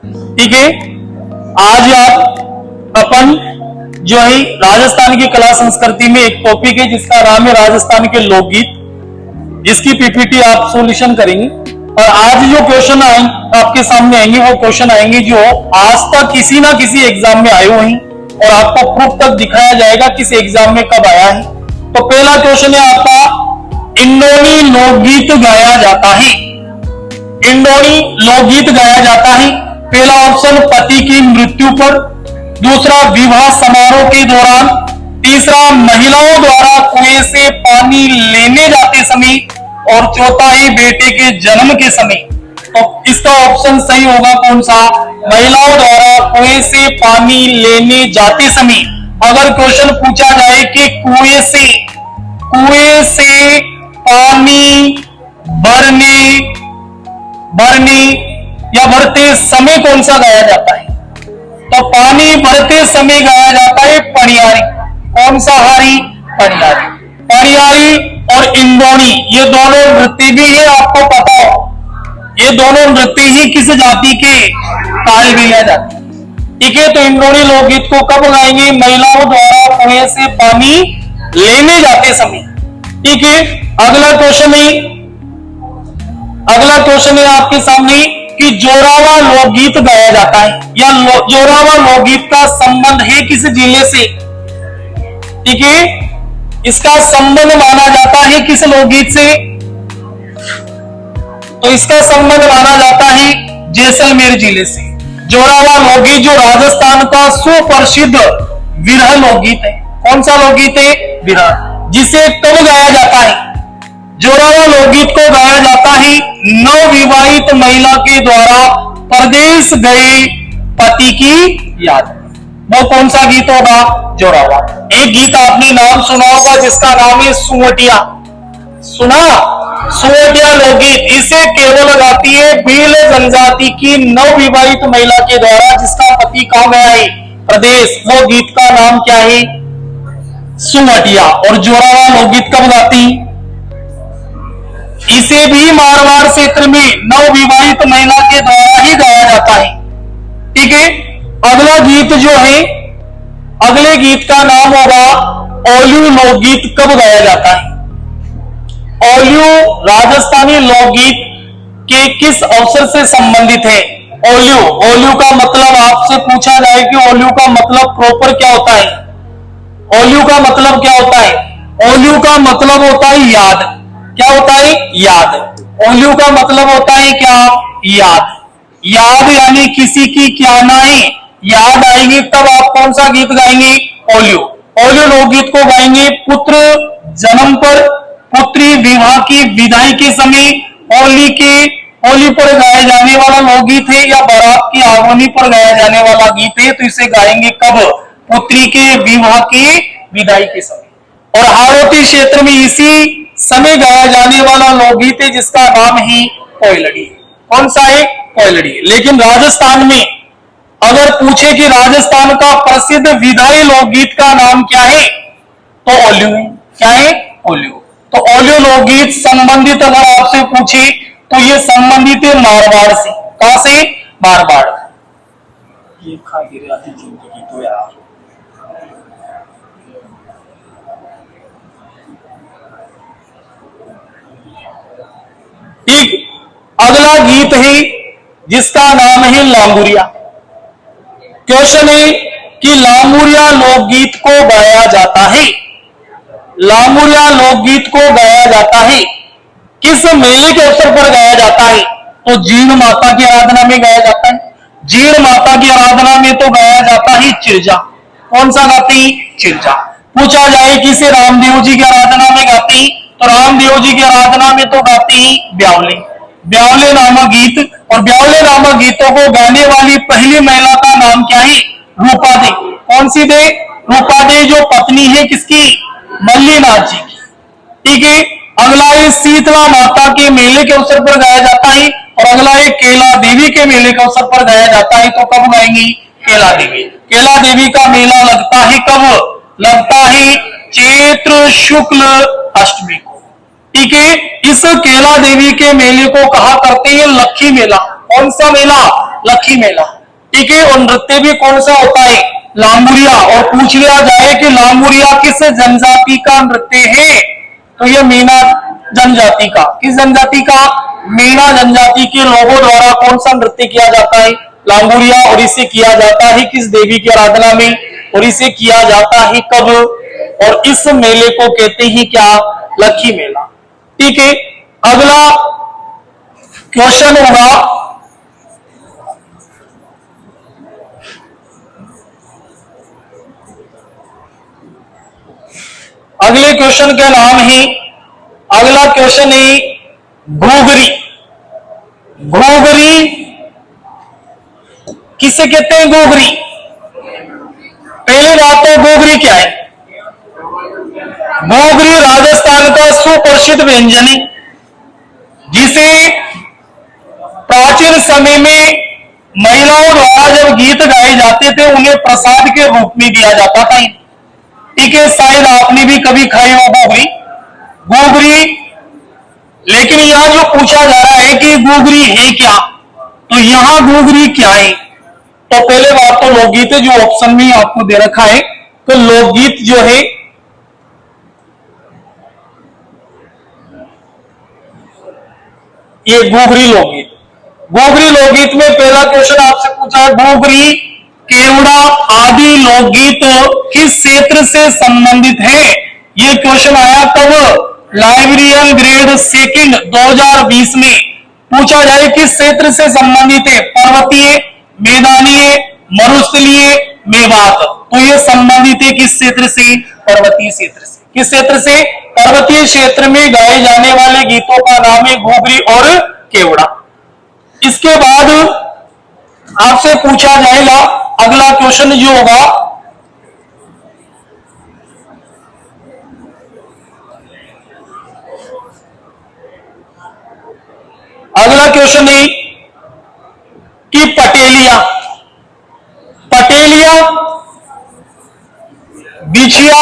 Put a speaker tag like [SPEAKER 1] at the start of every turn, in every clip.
[SPEAKER 1] ठीक है, आज आप अपन जो है राजस्थान की कला संस्कृति में एक टॉपिक है जिसका नाम है राजस्थान के लोकगीत, जिसकी पीपीटी आप सॉल्यूशन करेंगे। और आज जो क्वेश्चन आपके सामने आएंगे वो क्वेश्चन आएंगे जो आज तक किसी ना किसी एग्जाम में आए हुए हैं और आपको प्रूफ तक दिखाया जाएगा किस एग्जाम में कब आया है। तो पहला क्वेश्चन है आपका, इंडोनी लोकगीत गाया जाता है। इंडोनी लोकगीत गाया जाता है। पहला ऑप्शन पति की मृत्यु पर, दूसरा विवाह समारोह के दौरान, तीसरा महिलाओं द्वारा कुएं से पानी लेने जाते समय और चौथा है बेटे के जन्म के समय। तो इसका ऑप्शन सही होगा कौन सा? महिलाओं द्वारा कुएं से पानी लेने जाते समय। अगर क्वेश्चन पूछा जाए कि कुएं से पानी भरने या भरते समय कौन सा गाया जाता है? तो पानी भरते समय गाया जाता है पणियारी। कौन सा हारी? पणियारी। पणियारी और इंडोनी ये दोनों नृत्य भी है, आपको पता हो ये दोनों नृत्य ही किस जाति के पाए गए जाते। ठीक है, तो इंडोनी लोकगीत को कब गाएंगे? महिलाओं द्वारा कुएं से पानी लेने जाते समय। ठीक है, अगला क्वेश्चन है आपके सामने कि जोरावा लोकगीत गाया जाता है या जोरावा लोकगीत का संबंध है किस जिले से? ठीक है, इसका संबंध माना जाता है किस लोकगीत से? तो इसका संबंध माना जाता है जैसलमेर जिले से। जोरावा लोकगीत जो राजस्थान का सुप्रसिद्ध विरह लोकगीत है। कौन सा लोकगीत है? विरह। जिसे कब गाया जाता है? जोरावा लोकगीत को गाया जाता है नवविवाहित महिला के द्वारा परदेश गए पति की याद। वो कौन सा गीत होगा? जोरावा। एक गीत आपने नाम सुना होगा जिसका नाम है सुवटिया। सुना? सुवटिया लोकगीत। इसे केवल गाती है भील जनजाति की नवविवाहित महिला के द्वारा जिसका पति कहां गया है? प्रदेश। वो गीत का नाम क्या है? सुवटिया। और जोरावा लोकगीत कब गाती? इसे भी मारवाड़ क्षेत्र में नवविवाहित महिला के द्वारा ही गाया जाता है। ठीक है, अगला गीत जो है, अगले गीत का नाम होगा ओलियो लोकगीत। कब गाया जाता है? ओलियो राजस्थानी लोकगीत के किस अवसर से संबंधित है? ओलियो का मतलब आपसे पूछा जाए कि ओलियो का मतलब प्रॉपर क्या होता है? ओलियो का मतलब क्या होता है? ओलियो का मतलब होता है याद। क्या होता है? याद। ओलियो का मतलब होता है क्या? याद। याद यानी किसी की क्या नाएं याद आएगी तब आप कौन सा गीत गाएंगे? ओलियो। ओलियो लोकगीत को गाएंगे पुत्र जन्म पर, पुत्री विवाह की विदाई के समय, होली पर गाया जाने वाला लोकगीत है या बारात की आगमनी पर गाया जाने वाला गीत है। तो इसे गाएंगे कब? पुत्री के विवाह की विदाई के समय। और हाड़ौती क्षेत्र में इसी समय गाया जाने वाला लोकगीत है जिसका नाम है कोयलड़ी। कौन सा है? कोयलड़ी। लेकिन राजस्थान में अगर पूछे कि राजस्थान का प्रसिद्ध विदाई लोकगीत का नाम क्या है तो ओलियो है। क्या है? ओलियो। तो ओलियो लोकगीत संबंधित अगर आपसे पूछे तो ये संबंधित है मारवाड़ से। कहां से? मारवाड़। ये खा गिरा थी जिंदगी तो यार। ठीक, अगला गीत है जिसका नाम है लांगुरिया। क्वेश्चन है कि लांगुरिया लोकगीत को गाया जाता है। लांगुरिया लोकगीत को गाया जाता है किस मेले के अवसर पर गाया जाता है? तो जीर्ण माता की आराधना में गाया जाता है। जीर्ण माता की आराधना में तो गाया जाता है चिरजा। कौन सा गाती? चिरजा। पूछा जाए कि इसे रामदेव जी की आराधना में गाती तो रामदेव जी की आराधना में तो गाती ब्यावले। ब्यावले नामक गीत। और ब्यावले नामक गीतों को गाने वाली पहली महिला का नाम क्या है? रूपा दे। कौन सी दे? रूपा दे, जो पत्नी है किसकी? मल्लीनाथ जी की। ठीक है, अगला है शीतला माता के मेले के अवसर पर गाया जाता है और अगला है केला देवी के मेले के अवसर पर गाया जाता है। तो कब गाएंगी? केला देवी। केला देवी का मेला लगता है कब? लगता है चैत्र शुक्ल अष्टमी को। ठीक है, इस केला देवी के मेले को कहा करते हैं लक्खी मेला। कौन सा मेला? लखी मेला, ठीक है। और नृत्य भी कौन सा होता है, लांगुरिया। और पूछ लिया जाए कि लांगुरिया किस जनजाति का नृत्य है, तो यह मीणा जनजाति का। किस जनजाति का, मीणा जनजाति के लोगों द्वारा कौन सा नृत्य किया जाता है, लांगुरिया। और इसे किया जाता है किस देवी की आराधना में, और इसे किया जाता है कब, और इस मेले को कहते हैं क्या, लखी मेला, ठीक है। अगला क्वेश्चन होगा, अगले क्वेश्चन का नाम है, अगला क्वेश्चन है घूघरी। घूघरी किसे कहते हैं, घूघरी। पहली बात तो घूघरी क्या है, घूघरी राजस्थान का सुप्रसिद्ध व्यंजन है, जिसे प्राचीन समय में महिलाओं द्वारा जब गीत गाए जाते थे उन्हें प्रसाद के रूप में दिया जाता था, ठीक है। शायद आपने भी कभी खाई हो घूघरी, घूघरी। लेकिन यहां जो पूछा जा रहा है कि घूघरी है क्या, तो यहां घूघरी क्या है, तो पहले बात तो लोकगीत है, जो ऑप्शन में आपको दे रखा है। तो लोकगीत जो है, ये घूघरी लोकगीत। घूघरी लोकगीत में पहला क्वेश्चन आपसे पूछा, घूघरी केवड़ा आदि लोकगीत किस क्षेत्र से संबंधित है। ये क्वेश्चन आया कब, लाइब्रेरियन ग्रेड सेकंड 2020 में। पूछा जाए किस क्षेत्र से संबंधित है, पर्वतीय, मैदानीय, मरुस्थलीय, मेवात। तो ये संबंधित है किस क्षेत्र से, पर्वतीय क्षेत्र से। किस क्षेत्र से, पर्वतीय क्षेत्र में गाए जाने वाले गीतों का नाम है घूघरी और केवड़ा। इसके बाद आपसे पूछा जाएगा अगला क्वेश्चन जो होगा, अगला क्वेश्चन है कि पटेलिया, पटेलिया, बिछिया,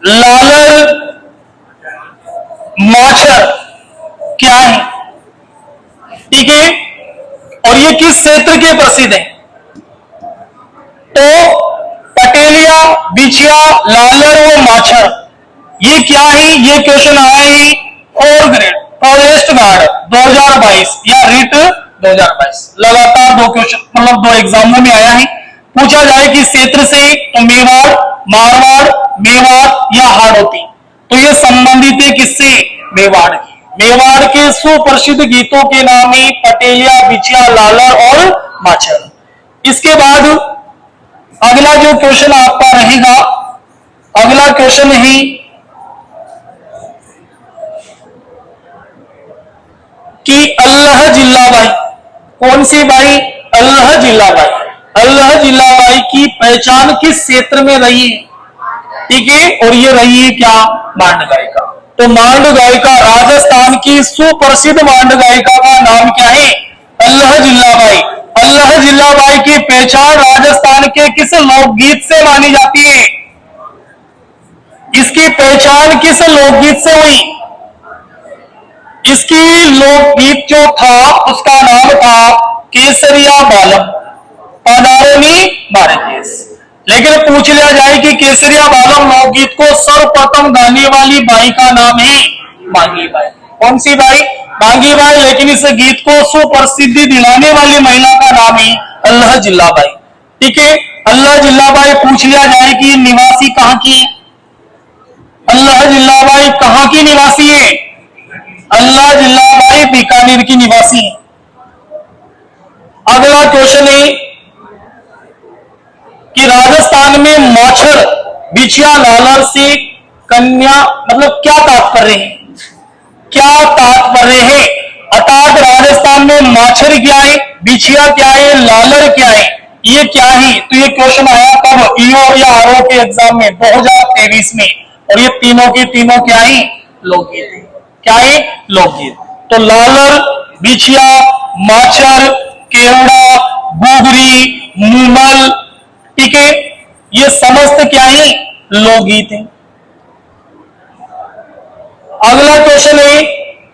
[SPEAKER 1] लालर, माछर क्या है, ठीक है। और ये किस क्षेत्र के प्रसिद्ध है, तो पटेलिया, बिछिया, लालर व माछर ये क्या है, ये क्वेश्चन आया है 4 ग्रेड फॉरेस्ट गार्ड 2022 या रिट 2022। लगातार 2 क्वेश्चन, मतलब 2 एग्जामों में आया है। पूछा जाए कि क्षेत्र से, तो मेवाड़, मारवाड़, मेवात या हाड़ौती। तो ये संबंधित है किससे, मेवाड़ की। मेवाड़ के सुप्रसिद्ध गीतों के नाम है पटेलिया, बिछिया, लालर और माछर। इसके बाद अगला जो क्वेश्चन आपका रहेगा, अगला क्वेश्चन है कि अल्लाह जिल्लाबाई, कौन सी बाई, अल्लाह जिल्लाबाई। अल्लाह जिल्लाबाई की पहचान किस क्षेत्र में रही है, ठीक है। और ये रही है क्या, मांड गायिका। तो मांड गायिका, राजस्थान की सुप्रसिद्ध मांड गायिका का नाम क्या है, अल्लाह जिल्लाबाई। अल्लाह जिल्लाबाई की पहचान राजस्थान के किस लोकगीत से मानी जाती है, इसकी पहचान किस लोकगीत से हुई, इसकी लोकगीत जो था उसका नाम था केसरिया बालम, पदारोनी भारतीय। लेकिन पूछ लिया जाए कि केसरिया बालम लोकगीत को सर्वप्रथम गाने वाली बाई का नाम है मांगी बाई। कौन सी बाई, मांगी बाई। लेकिन इस गीत को सुप्रसिद्धि दिलाने वाली महिला का नाम है अल्लाह जिल्लाबाई, ठीक है। अल्लाह जिल्लाबाई पूछ लिया जाए कि निवासी कहां की है, अल्लाह जिल्लाबाई कहां की निवासी है, अल्लाह जिल्लाबाई बीकानेर की निवासी है। अगला क्वेश्चन है कि राजस्थान में माछर, बिछिया, लालर से कन्या मतलब क्या तात्पर्य है, क्या तात्पर्य है। अर्थात राजस्थान में माछर क्या है, बिछिया क्या है, लालर क्या है, ये क्या है। तो ये क्वेश्चन आया कब, ईओ या आरओ के एग्जाम में 2023 में। और ये तीनों की तीनों क्या है, लोकगीत है। क्या है, लोकगीत। तो लालर, बिछिया, माछर, केवड़ा, घूघरी, मूमल, ठीक है, ये समस्त क्या है, लोकगीत है। अगला क्वेश्चन है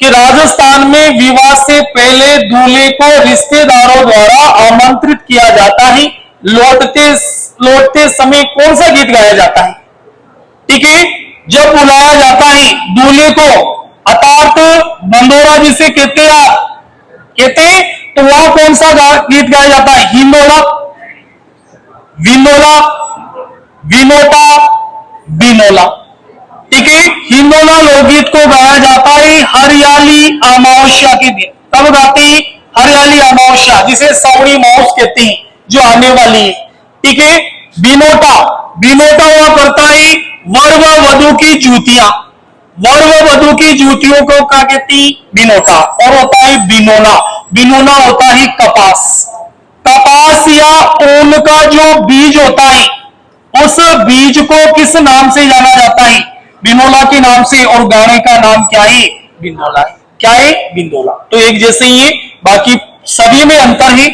[SPEAKER 1] कि राजस्थान में विवाह से पहले दूल्हे को रिश्तेदारों द्वारा आमंत्रित किया जाता है। लौटते समय कौन सा गीत गाया जाता है? ठीक है, जब बुलाया जाता है दूल्हे को, अर्थात बंदोरा जिसे कहते हैं आप, कहते तो वहां कौन सा गीत गाया जाता है? हिंदोला, विंदोला, विनोटा, बिनोला। ठीक है, हिंदोला लोकगीत को गाया जाता है हरियाली अमावस्या के दिन। तब गाते हैं हरियाली अमावस्या, जिसे सौड़ी मौस कहते हैं, जो आने वाली है। ठीक है, बिनोटा, बिनोटा हुआ करता है वर व वधु की जूतियां, वर व वधु की जूतियों को क्या कहती है? बिनोटा। और होता है बिनोना, बिनोना होता है कपास, कपास या ऊन का जो बीज होता है, उस बीज को किस नाम से जाना जाता है? बिनोला के नाम से। और गाने का नाम क्या है? बिंदोला है। क्या है? बिंदोला। तो एक जैसे ही है, बाकी सभी में अंतर है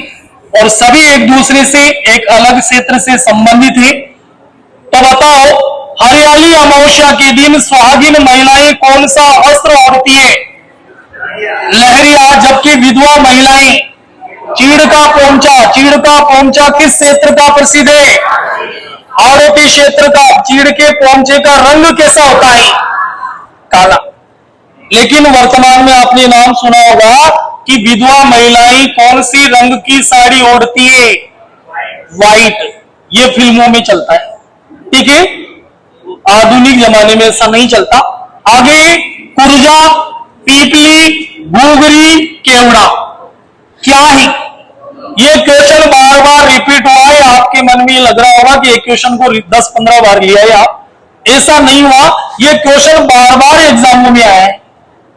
[SPEAKER 1] और सभी एक दूसरे से एक अलग क्षेत्र से संबंधित है। तो बताओ, हरियाली अमावस्या के दिन सुहागिन महिलाएं कौन सा वस्त्र ओढ़ती है? लहरिया। जबकि विधवा महिलाएं चीड़ का पोंचा, चीड़ का पोंचा किस क्षेत्र का प्रसिद्ध है? आरोपी क्षेत्र का। चीड़ के पोंचे का रंग कैसा होता है? काला। लेकिन वर्तमान में आपने नाम सुना होगा कि विधवा महिलाएं कौन सी रंग की साड़ी ओढ़ती है? व्हाइट। ये फिल्मों में चलता है। ठीक है, आधुनिक जमाने में ऐसा नहीं चलता। आगे, कुर्जा, पीपली, घूघरी, केवड़ा क्या है? ये क्वेश्चन बार बार रिपीट हुआ है। आपके मन में लग रहा होगा कि एक क्वेश्चन को 10-15 बार लिया है आप, ऐसा नहीं हुआ। ये क्वेश्चन बार बार एग्जाम में आया है।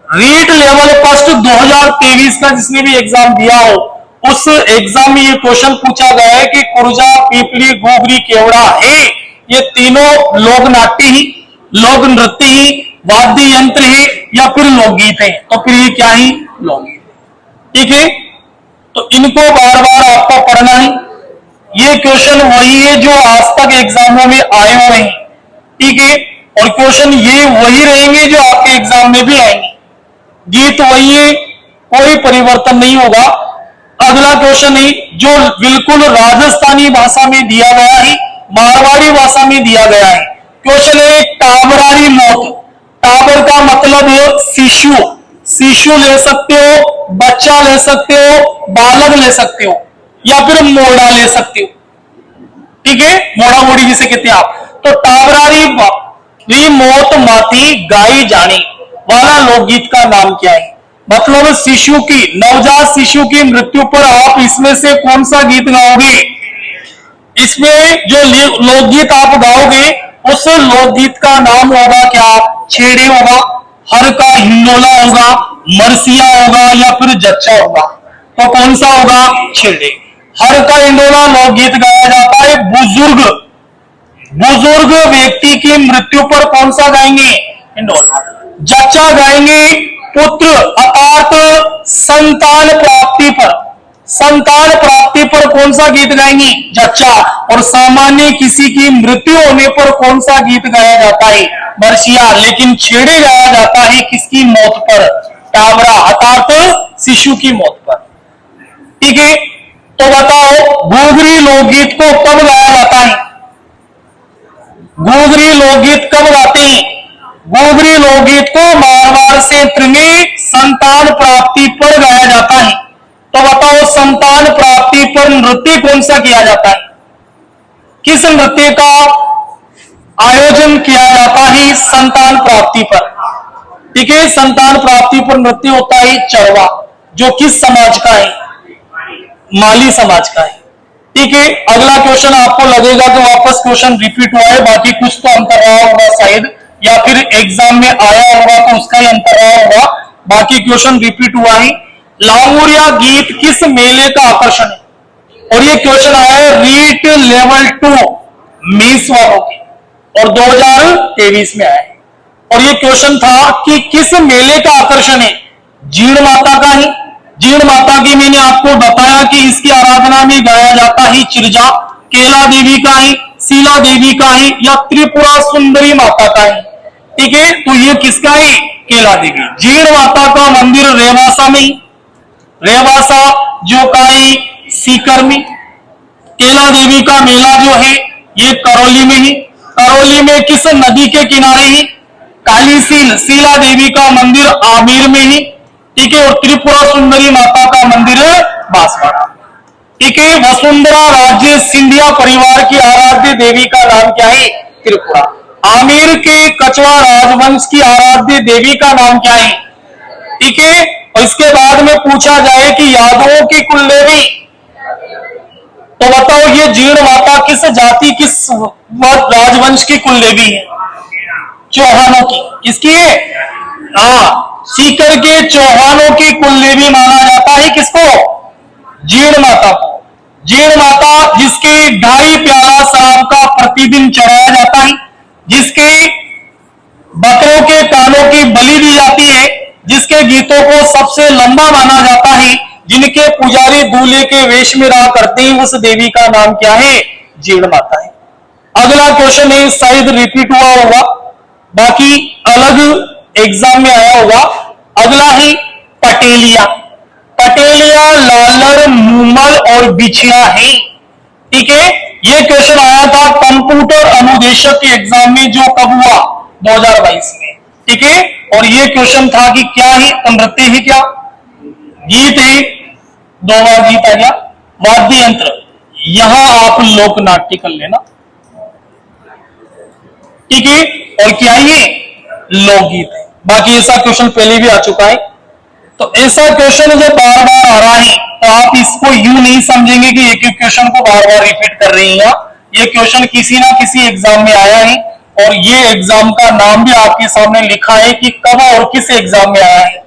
[SPEAKER 1] रीट लेवल फर्स्ट 2023 का जिसने भी एग्जाम दिया हो, उस एग्जाम में ये क्वेश्चन पूछा गया है कि कुर्जा, पीपली, घूघरी, केवड़ा है, ये तीनों लोक नाट्य ही, लोक नृत्य ही, वाद्य यंत्र है या फिर लोकगीत है? तो फिर ये क्या है? लोकगीत। ठीक है, तो इनको बार बार आपको पढ़ना है। ये क्वेश्चन वही है जो आज तक एग्जामों में आए हुए हैं। ठीक है, और क्वेश्चन ये वही रहेंगे जो आपके एग्जाम में भी आएंगे। गीत वही है, कोई परिवर्तन नहीं होगा। अगला क्वेश्चन है जो बिल्कुल राजस्थानी भाषा में दिया गया है, मारवाड़ी भाषा में दिया गया है। क्वेश्चन है टाबरारी मौत। टाबर का मतलब शिशु, शिशु ले सकते हो, बच्चा ले सकते हो, बालक ले सकते हो, या फिर मोड़ा ले सकते हो। ठीक है, मोड़ा मोड़ी जिसे कहते हैं आप। तो टाबरारी मौत माती गाई जाने वाला लोकगीत का नाम क्या है? मतलब शिशु की, नवजात शिशु की मृत्यु पर आप इसमें से कौन सा गीत गाओगे? इसमें जो लोकगीत आप गाओगे उस लोकगीत का नाम होगा क्या? छेड़े होगा, हर का हिंडोला होगा, मरसिया होगा या फिर जच्चा होगा? तो कौन सा होगा? छेड़े। हर का हिंडोला लोकगीत गाया जाता है बुजुर्ग, बुजुर्ग व्यक्ति की मृत्यु पर कौन सा गाएंगे? हिंडोला। जच्चा गाएंगे पुत्र अर्थात संतान प्राप्ति पर, संतान प्राप्ति पर कौन सा गीत गाएंगे? जच्चा। और सामान्य किसी की मृत्यु होने पर कौन सा गीत गाया जाता है? बरसिया। लेकिन छेड़े गाया जाता है किसकी मौत पर? टाबरा अर्थात शिशु की मौत पर। ठीक है, तो बताओ घूघरी लोकगीत को कब गाया जाता है? घूघरी लोकगीत कब गाते हैं? घूघरी लोकगीत को मारवाड़ क्षेत्र में संतान प्राप्ति पर गाया जाता है। तो बताओ संतान प्राप्ति पर नृत्य कौन सा किया जाता है? किस नृत्य का आयोजन किया जाता है संतान प्राप्ति पर? ठीक है, संतान प्राप्ति पर नृत्य होता है चरवा, जो किस समाज का है? माली समाज का है। ठीक है, अगला क्वेश्चन आपको लगेगा कि वापस क्वेश्चन रिपीट हुआ है, बाकी कुछ तो अंतर रहा होगा शायद, या फिर एग्जाम में आया होगा तो उसका ही अंतर रहा होगा। बाकी क्वेश्चन रिपीट हुआ है। लांगुरिया गीत किस मेले का आकर्षण है? और ये क्वेश्चन आया है रीट लेवल 2 मेंस वालों के, और 2023 में आया है। और ये क्वेश्चन था कि किस मेले का आकर्षण है? जीण माता का है। जीण माता की मैंने आपको बताया कि इसकी आराधना में गाया जाता है चिरजा। केला देवी का है, शीला देवी का है या त्रिपुरा सुंदरी माता का है? ठीक है, तो ये किसका है? केला देवी। जीण माता का मंदिर रेवासा में ही, रेवासा जोकाई सीकर में। केला देवी का मेला जो है ये करौली में ही। करौली में किस नदी के किनारे ही? कालीसील सीला देवी का मंदिर आमेर में ही। ठीक है। और त्रिपुरा सुंदरी माता का मंदिर बांसवाड़ा। ठीक है। वसुंधरा राज्य सिंधिया परिवार की आराध्य देवी का नाम क्या है? त्रिपुरा। आमेर के कछवा राजवंश की आराध्य देवी का नाम क्या है? ठीक है। और इसके बाद में पूछा जाए कि यादवों की कुलदेवी, तो बताओ ये जीण माता किस जाति, किस राजवंश की कुलदेवी है? चौहानों की। किसकी है? हाँ, सीकर के चौहानों की कुलदेवी माना जाता है किसको? जीण माता को। जीण माता जिसके ढाई प्याला शराब का प्रतिदिन चढ़ाया जाता है, जिसके बकरों के कानों की बलि दी जाती है, जिसके गीतों को सबसे लंबा माना जाता है, जिनके पुजारी दूल्हे के वेश में रहा करते हैं, उस देवी का नाम क्या है? जीण माता है। अगला क्वेश्चन है, शायद रिपीट हुआ होगा, बाकी अलग एग्जाम में आया होगा। अगला है पटेलिया। पटेलिया लालर, मूमल और बिछिया है। ठीक है। ये क्वेश्चन आया था कंप्यूटर अनुदेशक के एग्जाम में, जो कब हुआ? 2022 में। ठीक है। और ये क्वेश्चन था कि क्या है? नृत्य है क्या? गीत है? 2 बार गीत आ गया। वाद्य यंत्र, यहां आप लोक नाट्य कर लेना। ठीक है। और क्या ये? लोकगीत है। बाकी ऐसा क्वेश्चन पहले भी आ चुका है। तो ऐसा क्वेश्चन जब बार बार आ रहा है तो आप इसको यूं नहीं समझेंगे कि एक एक क्वेश्चन को बार बार रिपीट कर रही हैं। ये क्वेश्चन किसी ना किसी एग्जाम में आया है, और ये एग्जाम का नाम भी आपके सामने लिखा है कि कब और किस एग्जाम में आया है।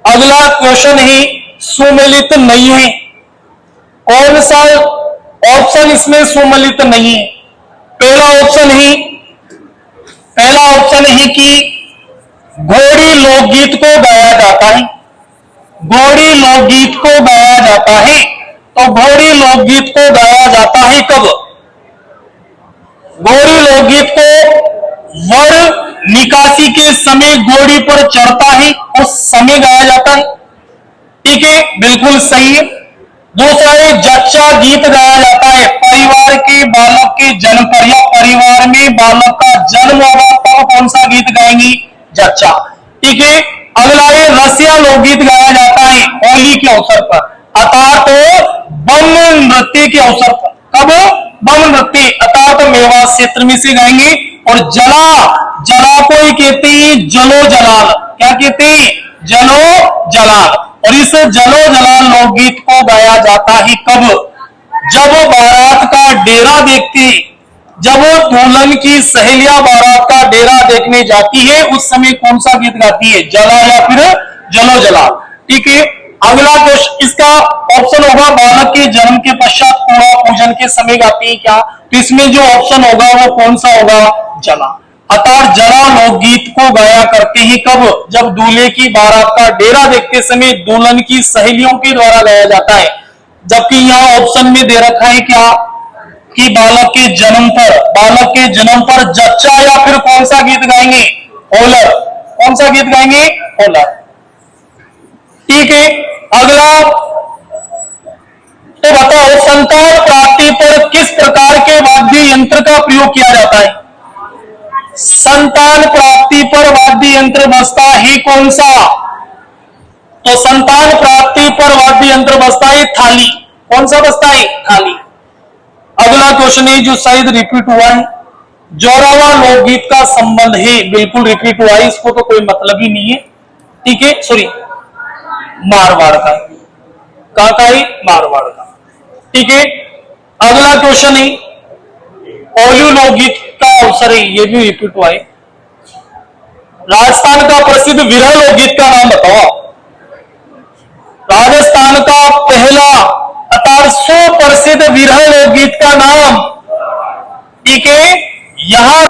[SPEAKER 1] अगला क्वेश्चन है सुमेलित नहीं है। कौन सा ऑप्शन इसमें सुमेलित नहीं है? पहला ऑप्शन है कि घोड़ी लोकगीत को गाया जाता है। घोड़ी लोकगीत को गाया जाता है। तो घोड़ी लोकगीत को गाया जाता है कब? घोड़ी लोकगीत को वर निकासी के समय घोड़ी पर चढ़ता है, उस समय गाया जाता है। ठीक है, बिल्कुल सही है। दूसरा है जच्चा गीत गाया जाता है परिवार के बालक के जन्म पर, या परिवार में बालक का जन्म होगा तब कौन सा गीत गाएंगी? जच्चा। ठीक है। अगला है रसिया लोकगीत गाया जाता है होली के अवसर पर, अर्थात बम नृत्य के अवसर पर। कब? बम नृत्य, अर्थात मेवात क्षेत्र में से गाएंगे। और जला को ही कहते हैं जलो जलाल। क्या कहते हैं? जलो जलाल। और इस जलो जलाल लोकगीत को गाया जाता है कब? जब बारात का डेरा देखते, जब दुल्हन की सहेलियां बारात का डेरा देखने जाती है, उस समय कौन सा गीत गाती है? जला या फिर जलो जलाल। ठीक है। अगला क्वेश्चन, इसका ऑप्शन होगा बालक के जन्म के पश्चात पूरा पूजन के समय गाती है क्या? तो इसमें जो ऑप्शन होगा वो कौन सा होगा? जला। अर्थात जला लोकगीत को गाया करते हैं कब? जब दूल्हे की बारात का डेरा देखते समय दुल्हन की सहेलियों के द्वारा गाया जाता है। जबकि यहाँ ऑप्शन में दे रखा है क्या? कि बालक के जन्म पर जच्चा या फिर कौन सा गीत गाएंगे? होलर। कौन सा गीत गाएंगे? होलर। ठीक है। अगला, तो बताओ संतान प्राप्ति पर किस प्रकार के वाद्य यंत्र का प्रयोग किया जाता है? संतान प्राप्ति पर वाद्य यंत्र बजता है कौन सा? तो संतान प्राप्ति पर वाद्य यंत्र बजता है थाली। कौन सा बजता है? थाली। अगला क्वेश्चन है जो शायद रिपीट हुआ है, जोरावा लोकगीत का संबंध है। बिल्कुल रिपीट हुआ है, इसको तो कोई मतलब ही नहीं है। ठीक है, सॉरी, मारवाड़ का है, मारवाड़ का। ठीक है। अगला क्वेश्चन है ओलू लोकगीत का अवसर है, ये भी रिपीट हुआ है। राजस्थान का प्रसिद्ध विरह लोकगीत का नाम बताओ। राजस्थान का पहला अर्थात सुप्रसिद्ध विरह लोकगीत का नाम। ठीक है। यहां